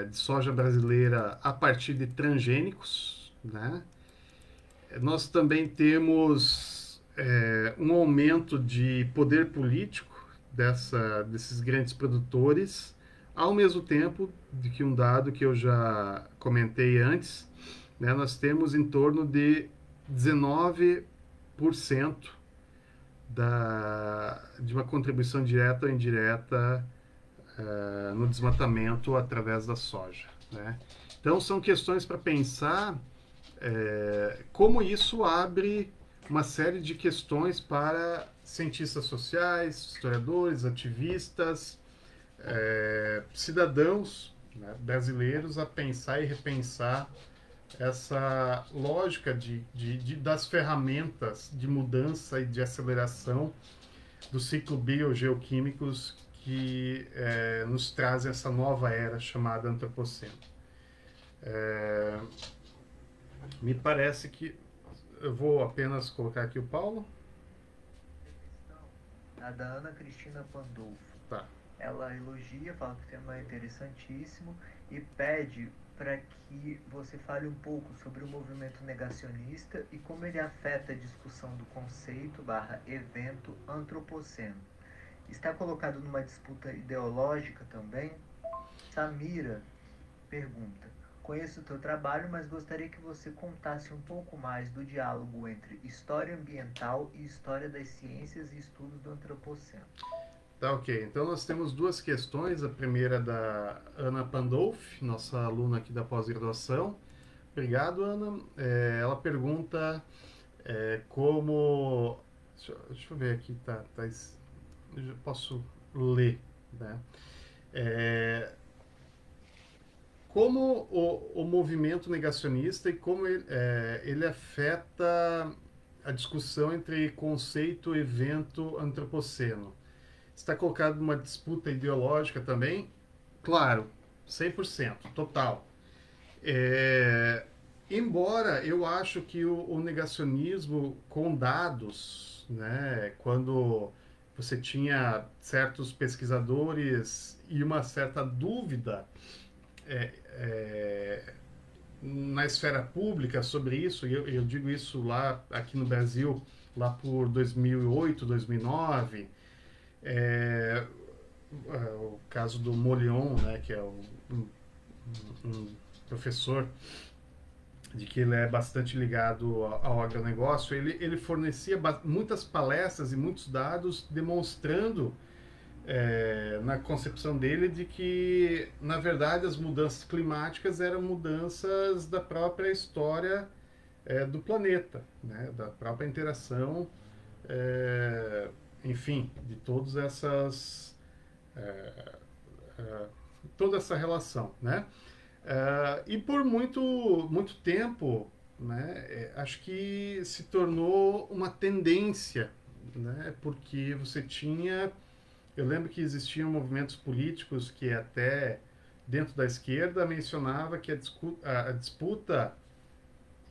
de soja brasileira a partir de transgênicos, né? Nós também temos um aumento de poder político desses grandes produtores, ao mesmo tempo de que um dado que eu já comentei antes, né, nós temos em torno de 19% de uma contribuição direta ou indireta no desmatamento através da soja. Né? Então, são questões para pensar como isso abre uma série de questões para cientistas sociais, historiadores, ativistas, cidadãos, né, brasileiros a pensar e repensar essa lógica das ferramentas de mudança e de aceleração do ciclo biogeoquímicos que nos trazem essa nova era chamada antropoceno. Me parece que eu vou apenas colocar aqui o Paulo.
A da Ana Cristina Pandolfo.
Tá.
Ela elogia, fala que o tema é interessantíssimo e pede para que você fale um pouco sobre o movimento negacionista e como ele afeta a discussão do conceito / evento antropoceno. Está colocado numa disputa ideológica também? Samira pergunta: conheço o teu trabalho, mas gostaria que você contasse um pouco mais do diálogo entre história ambiental e história das ciências e estudos do antropoceno.
Tá, ok. Então nós temos duas questões. A primeira é da Ana Pandolfi, nossa aluna aqui da pós-graduação. Obrigado, Ana. Ela pergunta como... Deixa eu ver aqui, eu posso ler, né? Como o movimento negacionista e como ele afeta a discussão entre conceito e evento antropoceno. Está colocado numa disputa ideológica também? Claro, 100%, total. Embora eu acho que o negacionismo com dados, né, quando você tinha certos pesquisadores e uma certa dúvida na esfera pública sobre isso, e eu digo isso lá aqui no Brasil, lá por 2008, 2009, É, o caso do Molion, né, que é um professor de que ele é bastante ligado ao agronegócio, ele fornecia muitas palestras e muitos dados demonstrando na concepção dele de que, na verdade, as mudanças climáticas eram mudanças da própria história do planeta, né, da própria interação, é, enfim, de todas essas toda essa relação, né? E por muito tempo, né, acho que se tornou uma tendência, né, porque você tinha, eu lembro que existiam movimentos políticos que até dentro da esquerda mencionava que a disputa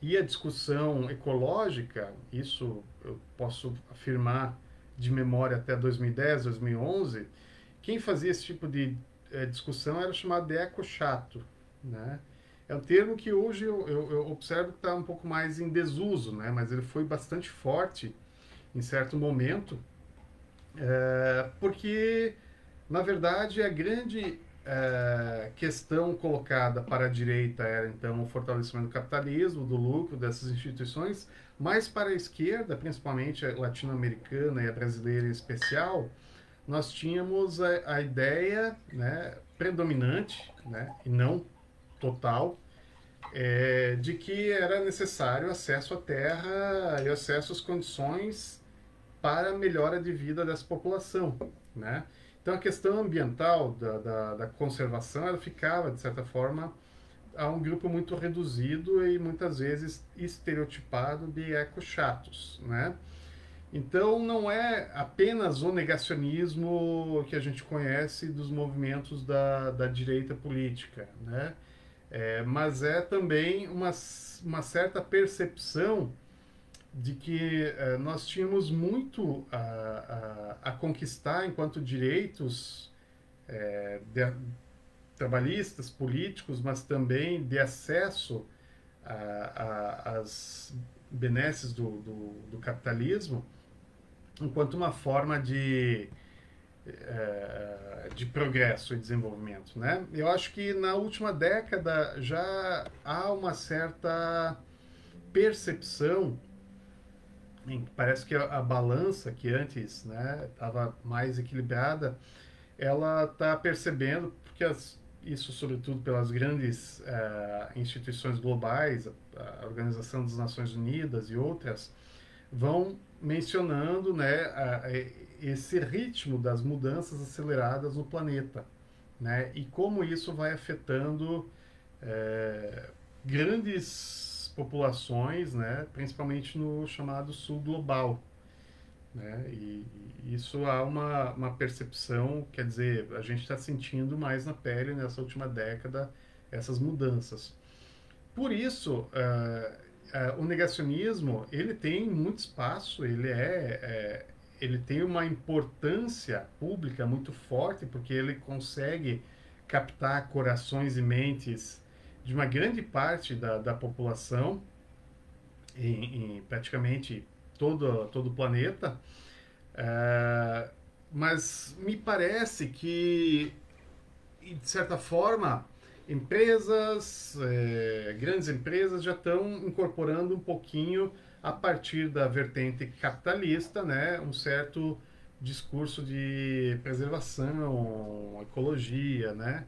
e a discussão ecológica, isso eu posso afirmar de memória até 2010, 2011, quem fazia esse tipo de discussão era chamado de eco-chato, né? É um termo que hoje eu observo que está um pouco mais em desuso, né? Mas ele foi bastante forte em certo momento, porque, na verdade, a grande questão colocada para a direita era, então, o fortalecimento do capitalismo, do lucro dessas instituições, mas para a esquerda, principalmente a latino-americana e a brasileira em especial, nós tínhamos a ideia, né, predominante, né, e não total, de que era necessário acesso à terra e acesso às condições para a melhora de vida dessa população, né? Então a questão ambiental da conservação ela ficava de certa forma a um grupo muito reduzido e muitas vezes estereotipado de eco-chatos, né? Então não é apenas o negacionismo que a gente conhece dos movimentos da direita política, né? Mas é também uma certa percepção de que nós tínhamos muito a conquistar enquanto direitos de, trabalhistas, políticos, mas também de acesso às benesses do capitalismo, enquanto uma forma de progresso e desenvolvimento, né? Eu acho que na última década já há uma certa percepção parece que a balança que antes, né, estava mais equilibrada, ela está percebendo, porque isso sobretudo pelas grandes instituições globais, a Organização das Nações Unidas e outras, vão mencionando, né, esse ritmo das mudanças aceleradas no planeta, né, e como isso vai afetando grandes populações, né, principalmente no chamado sul global, né, e isso há uma percepção, quer dizer, a gente está sentindo mais na pele nessa última década essas mudanças. Por isso, o negacionismo ele tem muito espaço, ele tem uma importância pública muito forte porque ele consegue captar corações e mentes de uma grande parte da população em praticamente todo o planeta, mas me parece que, de certa forma, grandes empresas já estão incorporando um pouquinho, a partir da vertente capitalista, né, um certo discurso de preservação, ecologia, né?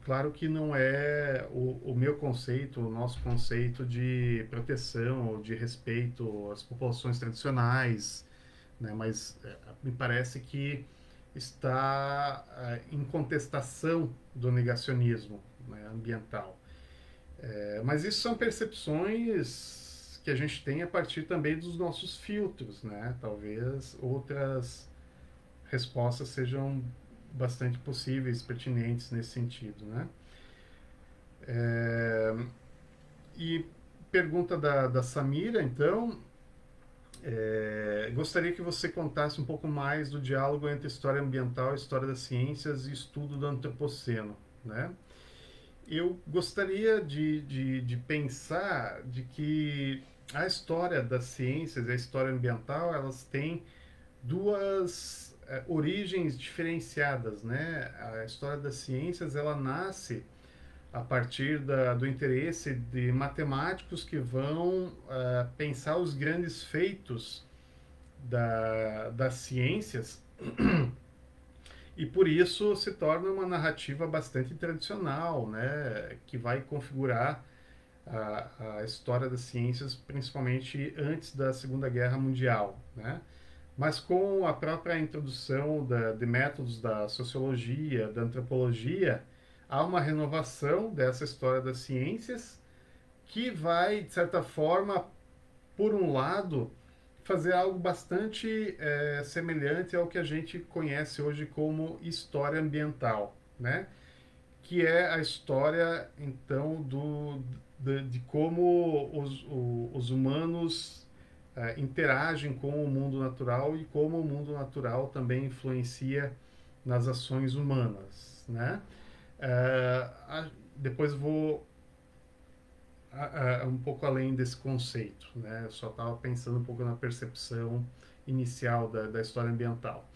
Claro que não é o meu conceito, o nosso conceito de proteção, de respeito às populações tradicionais, né? Mas me parece que está em contestação do negacionismo, né, ambiental. Mas isso são percepções que a gente tem a partir também dos nossos filtros, né? Talvez outras respostas sejam bastante possíveis, pertinentes nesse sentido, né? E pergunta da Samira, então, gostaria que você contasse um pouco mais do diálogo entre história ambiental, história das ciências e estudo do antropoceno, né? Eu gostaria de pensar de que a história das ciências e a história ambiental, elas têm duas origens diferenciadas, né? A história das ciências, ela nasce a partir do interesse de matemáticos que vão pensar os grandes feitos das ciências e por isso se torna uma narrativa bastante tradicional, né? Que vai configurar a história das ciências, principalmente antes da Segunda Guerra Mundial, né? Mas com a própria introdução de métodos da sociologia, da antropologia, há uma renovação dessa história das ciências que vai, de certa forma, por um lado, fazer algo bastante semelhante ao que a gente conhece hoje como história ambiental, né? Que é a história, então, de como os humanos interagem com o mundo natural e como o mundo natural também influencia nas ações humanas, né? Depois vou um pouco além desse conceito, né? Eu só estava pensando um pouco na percepção inicial da história ambiental.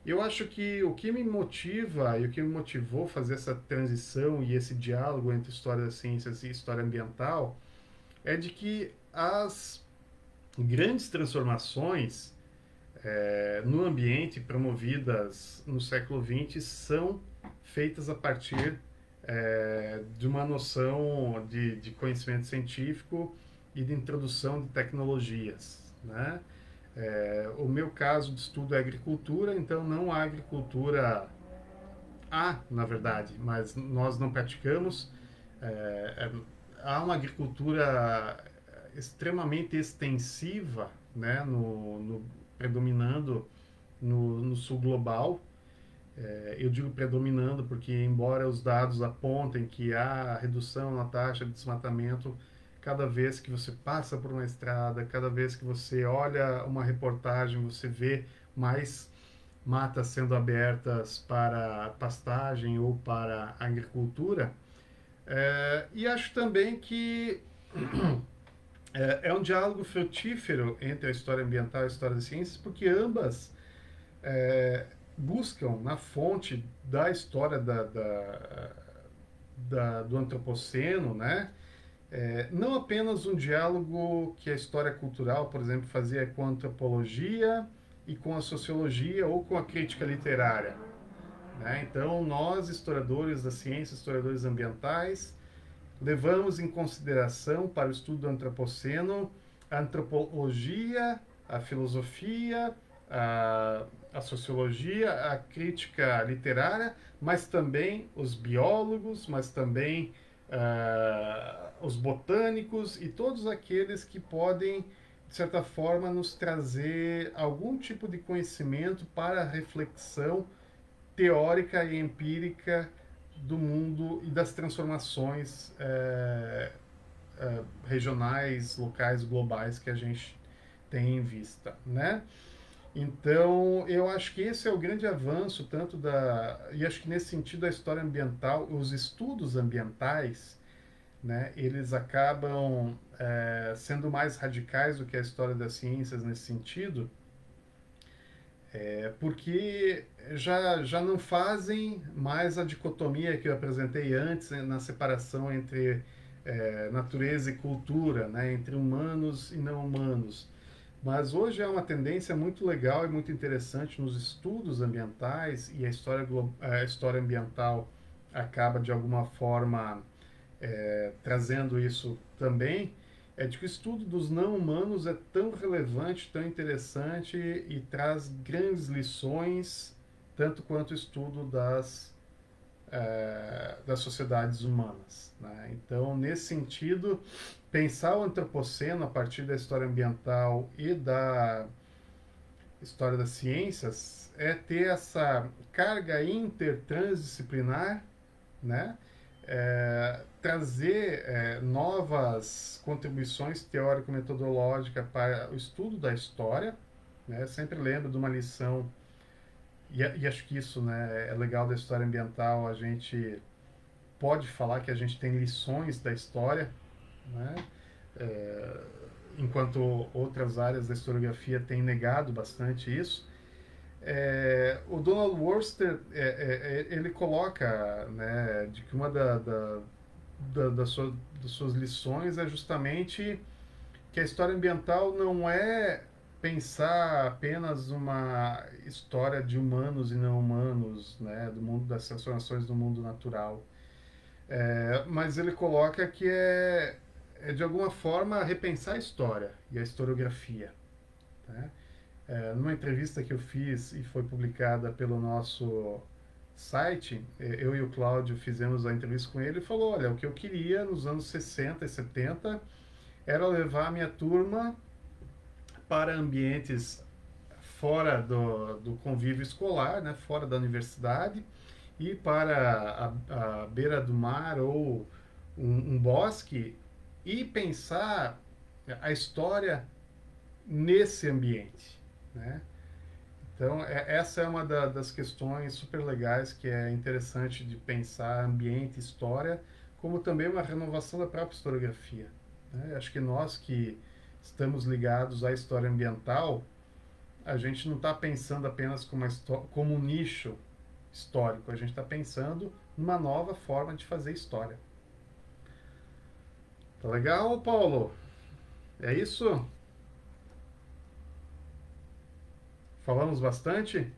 Eu acho que o que me motiva e o que me motivou a fazer essa transição e esse diálogo entre história das ciências e história ambiental é de que as grandes transformações no ambiente promovidas no século XX são feitas a partir de uma noção de conhecimento científico e de introdução de tecnologias, né? O meu caso de estudo é agricultura, então não há agricultura, na verdade, mas nós não praticamos. Há uma agricultura extremamente extensiva, né, predominando no sul global. Eu digo predominando porque, embora os dados apontem que há redução na taxa de desmatamento, cada vez que você passa por uma estrada, cada vez que você olha uma reportagem, você vê mais matas sendo abertas para pastagem ou para agricultura. E acho também que é um diálogo frutífero entre a história ambiental e a história das ciências, porque ambas buscam na fonte da história do antropoceno, né? Não apenas um diálogo que a história cultural, por exemplo, fazia com a antropologia e com a sociologia ou com a crítica literária, né? Então, nós, historiadores da ciência, historiadores ambientais, levamos em consideração para o estudo do antropoceno a antropologia, a filosofia, a sociologia, a crítica literária, mas também os biólogos, mas também os botânicos e todos aqueles que podem, de certa forma, nos trazer algum tipo de conhecimento para a reflexão teórica e empírica do mundo e das transformações regionais, locais, globais que a gente tem em vista, né? Então, eu acho que esse é o grande avanço, e acho que nesse sentido a história ambiental, os estudos ambientais, né, eles acabam sendo mais radicais do que a história das ciências nesse sentido, porque já não fazem mais a dicotomia que eu apresentei antes, né, na separação entre natureza e cultura, né, entre humanos e não humanos. Mas hoje é uma tendência muito legal e muito interessante nos estudos ambientais, e a história ambiental acaba, de alguma forma, trazendo isso também, de que o estudo dos não humanos é tão relevante, tão interessante e traz grandes lições, tanto quanto o estudo das sociedades humanas, né? Então, nesse sentido, pensar o antropoceno a partir da história ambiental e da história das ciências é ter essa carga intertransdisciplinar, né? Trazer novas contribuições teórico-metodológicas para o estudo da história, né? Eu sempre lembro de uma lição, e acho que isso, né, é legal da história ambiental, a gente pode falar que a gente tem lições da história, né? Enquanto outras áreas da historiografia têm negado bastante isso. O Donald Worster, ele coloca, né, de que uma das suas lições é justamente que a história ambiental não é pensar apenas uma história de humanos e não humanos, né, do mundo das transformações do mundo natural. Mas ele coloca que é de alguma forma repensar a história e a historiografia, né? Numa entrevista que eu fiz e foi publicada pelo nosso site, eu e o Cláudio fizemos a entrevista com ele e falou, olha, o que eu queria nos anos 60 e 70 era levar a minha turma para ambientes fora do convívio escolar, né, fora da universidade, ir para a beira do mar ou um bosque e pensar a história nesse ambiente, né? Então, essa é uma das questões super legais que é interessante de pensar ambiente, história, como também uma renovação da própria historiografia, né? Acho que nós que estamos ligados à história ambiental, a gente não está pensando apenas como um nicho histórico, a gente está pensando numa nova forma de fazer história. Tá legal, Paulo? É isso? Falamos bastante?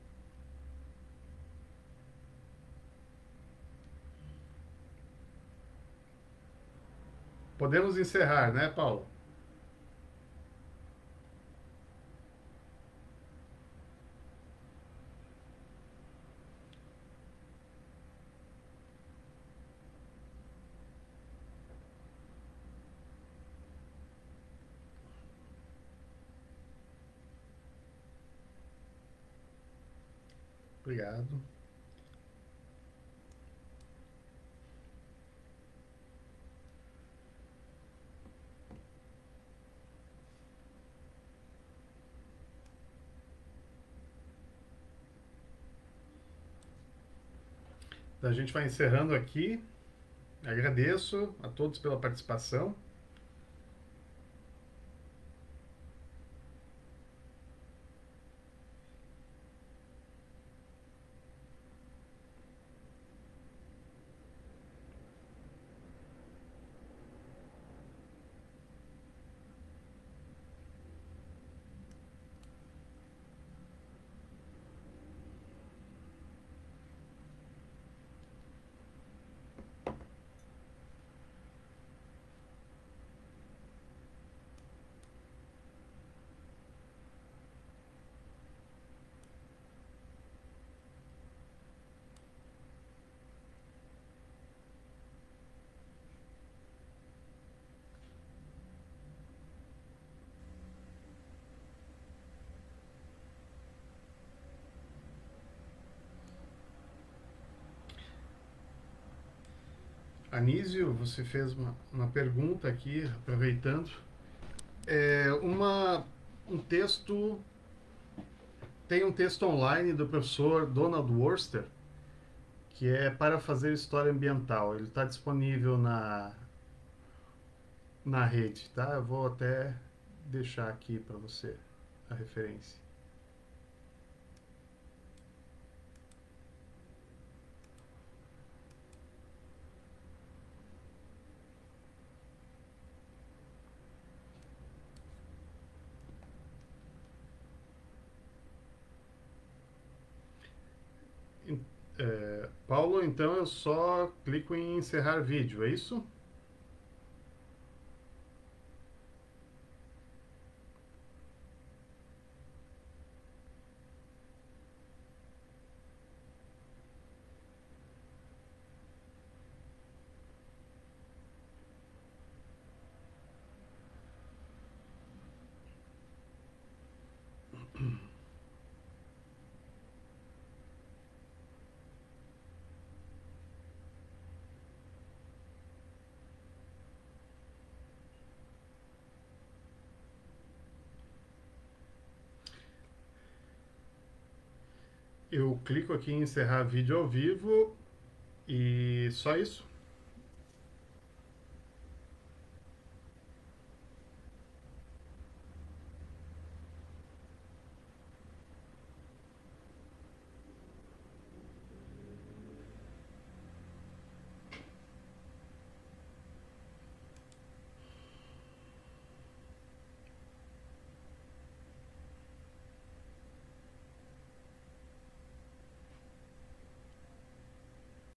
Podemos encerrar, né, Paulo? Obrigado. A gente vai encerrando aqui. Agradeço a todos pela participação. Anísio, você fez uma pergunta aqui, aproveitando. É um texto. Tem um texto online do professor Donald Worster, que é para fazer história ambiental. Ele está disponível na rede, tá? Eu vou até deixar aqui para você a referência. Paulo, então eu só clico em encerrar vídeo, é isso? Eu clico aqui em encerrar vídeo ao vivo e só isso.